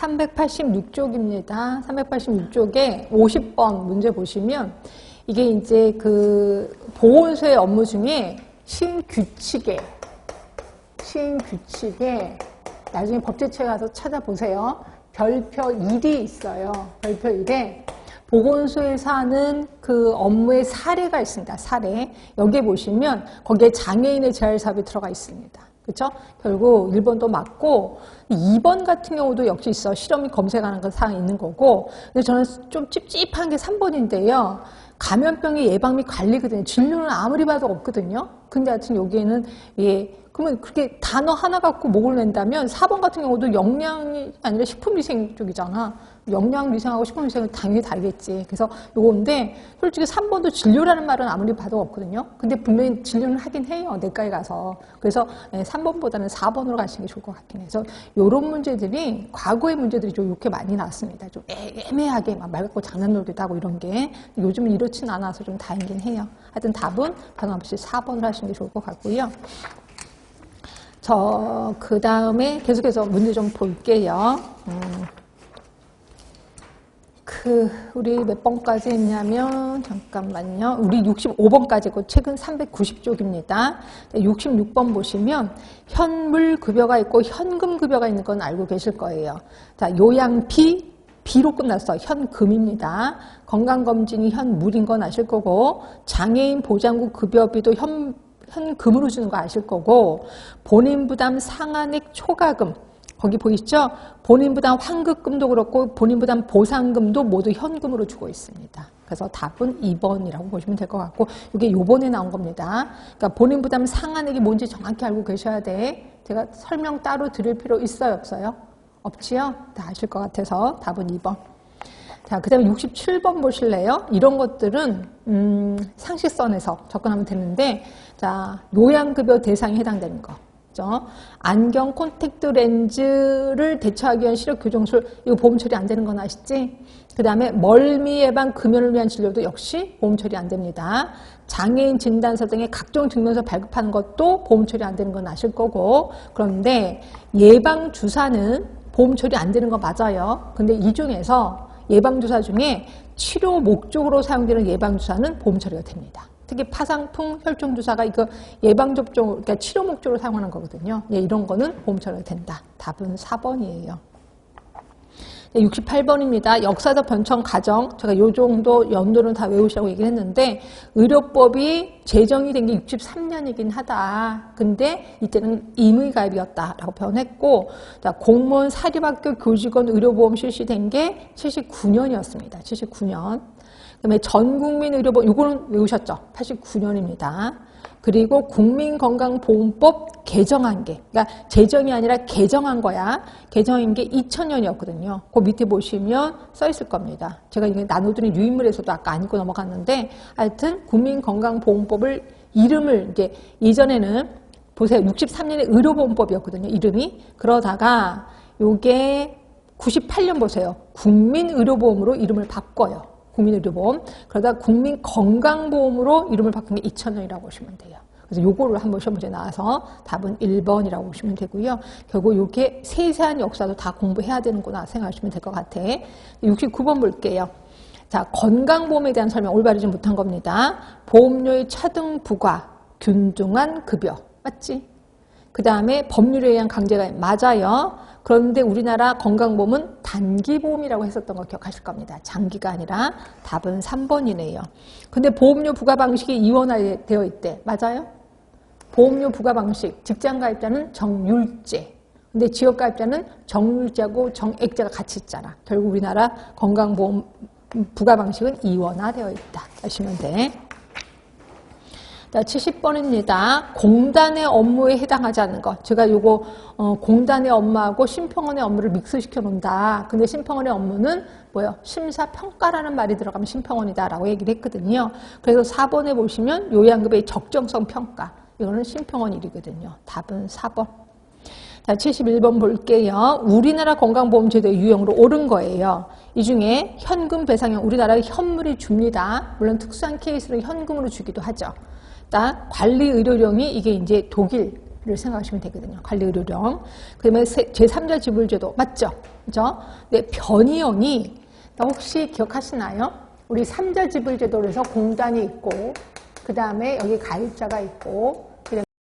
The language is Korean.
386쪽입니다. 386쪽에 50번 문제 보시면 이게 이제 그 보건소의 업무 중에 신규칙에 나중에 법제처에 가서 찾아보세요. 별표 1이 있어요. 별표 1에 보건소에서 하는 그 업무의 사례가 있습니다. 사례. 여기에 보시면 거기에 장애인의 재활 사업이 들어가 있습니다. 그렇죠? 결국 1번도 맞고 2번 같은 경우도 역시 있어. 실험이 검색하는 그 사항이 있는 거고. 근데 저는 좀 찝찝한 게 3번인데요. 감염병의 예방 및 관리거든요. 진료는 아무리 봐도 없거든요. 근데 하여튼 여기에는 예. 그러면 그렇게 단어 하나 갖고 목을 낸다면 4번 같은 경우도 영양이 아니라 식품위생 쪽이잖아. 영양위생하고 식품위생은 당연히 다르겠지. 그래서 요건데 솔직히 3번도 진료라는 말은 아무리 봐도 없거든요. 근데 분명히 진료는 하긴 해요. 내과에 가서. 그래서 3번보다는 4번으로 가시는 게 좋을 것 같긴 해서 요런 문제들이 과거의 문제들이 좀 이렇게 많이 나왔습니다. 좀 애매하게 막 말 갖고 장난 놀기도 하고 이런 게 요즘은 이렇진 않아서 좀 다행이긴 해요. 하여튼 답은 변함없이 4번으로 하시는 게 좋을 것 같고요. 그 다음에 계속해서 문제 좀 볼게요. 우리 몇 번까지 했냐면, 잠깐만요. 우리 65번까지고 최근 390쪽입니다. 66번 보시면, 현물급여가 있고 현금급여가 있는 건 알고 계실 거예요. 자, 요양비, 비로 끝났어. 현금입니다. 건강검진이 현물인 건 아실 거고, 장애인 보장국 급여비도 현금으로 주는 거 아실 거고, 본인부담 상한액 초과금, 거기 보이시죠? 본인부담 환급금도 그렇고 본인부담 보상금도 모두 현금으로 주고 있습니다. 그래서 답은 2번이라고 보시면 될 것 같고, 이게 요번에 나온 겁니다. 그러니까 본인부담 상한액이 뭔지 정확히 알고 계셔야 돼. 제가 설명 따로 드릴 필요 있어요, 없어요? 없지요? 다 아실 것 같아서 답은 2번. 자, 그 다음에 67번 보실래요? 이런 것들은 상식선에서 접근하면 되는데, 자, 요양급여 대상에 해당되는 거. 그죠? 안경, 콘택트 렌즈를 대처하기 위한 시력 교정술, 이거 보험 처리 안 되는 건 아시지? 그 다음에 멀미 예방 금연을 위한 진료도 역시 보험 처리 안 됩니다. 장애인 진단서 등의 각종 증명서 발급하는 것도 보험 처리 안 되는 건 아실 거고, 그런데 예방 주사는 보험 처리 안 되는 거 맞아요. 근데 이 중에서 예방주사 중에 치료 목적으로 사용되는 예방주사는 보험 처리가 됩니다. 특히 파상풍, 혈종주사가 이거 예방접종, 그러니까 치료 목적으로 사용하는 거거든요. 예, 이런 거는 보험 처리가 된다. 답은 4번이에요. 68번입니다. 역사적 변청 과정. 제가 요 정도 연도는 다 외우시라고 얘기를 했는데, 의료법이 제정이 된 게 63년이긴 하다. 근데 이때는 임의가입이었다라고 표현했고, 자, 공무원 사립학교 교직원 의료보험 실시된 게 79년이었습니다. 79년. 그다음에 전국민 의료보험, 요거는 외우셨죠? 89년입니다. 그리고 국민건강보험법 개정한 게, 그러니까 제정이 아니라 개정한 거야. 개정인 게 2000년이었거든요. 그 밑에 보시면 써 있을 겁니다. 제가 이게 나눠드린 유인물에서도 아까 안 읽고 넘어갔는데, 하여튼 국민건강보험법을 이름을 이제 예전에는 보세요. 63년에 의료보험법이었거든요. 이름이. 그러다가 요게 98년 보세요. 국민의료보험으로 이름을 바꿔요. 국민의료보험. 그러다 국민건강보험으로 이름을 바꾼 게 2000년이라고 보시면 돼요. 그래서 요거를 한번 시험 문제 나와서 답은 1번이라고 보시면 되고요. 결국 이렇게 세세한 역사도 다 공부해야 되는구나 생각하시면 될 것 같아. 69번 볼게요. 자, 건강보험에 대한 설명 올바르지 못한 겁니다. 보험료의 차등 부과, 균등한 급여. 맞지? 그 다음에 법률에 의한 강제가입. 맞아요. 그런데 우리나라 건강보험은 단기보험이라고 했었던 거 기억하실 겁니다. 장기가 아니라 답은 3번이네요. 근데 보험료 부과 방식이 이원화되어 있대. 맞아요? 보험료 부과 방식. 직장가입자는 정률제. 근데 지역가입자는 정률제하고 정액제가 같이 있잖아. 결국 우리나라 건강보험 부과 방식은 이원화되어 있다. 하시면 돼. 자, 70번입니다. 공단의 업무에 해당하지 않는 것. 제가 요거 공단의 업무하고 심평원의 업무를 믹스시켜 놓는다. 근데 심평원의 업무는 뭐예요? 심사평가라는 말이 들어가면 심평원이다라고 얘기를 했거든요. 그래서 4번에 보시면 요양급의 적정성 평가. 이거는 심평원 일이거든요. 답은 4번. 자, 71번 볼게요. 우리나라 건강보험제도의 유형으로 옳은 거예요. 이 중에 현금 배상형, 우리나라에 현물이 줍니다. 물론 특수한 케이스로 현금으로 주기도 하죠. 관리의료령이 이게 이제 독일, 생각하시면 되거든요. 관리의료령. 그 다음에 제3자 지불제도 맞죠? 그죠? 네, 변희영이 혹시 기억하시나요? 우리 3자 지불제도로 해서 공단이 있고 그 다음에 여기 가입자가 있고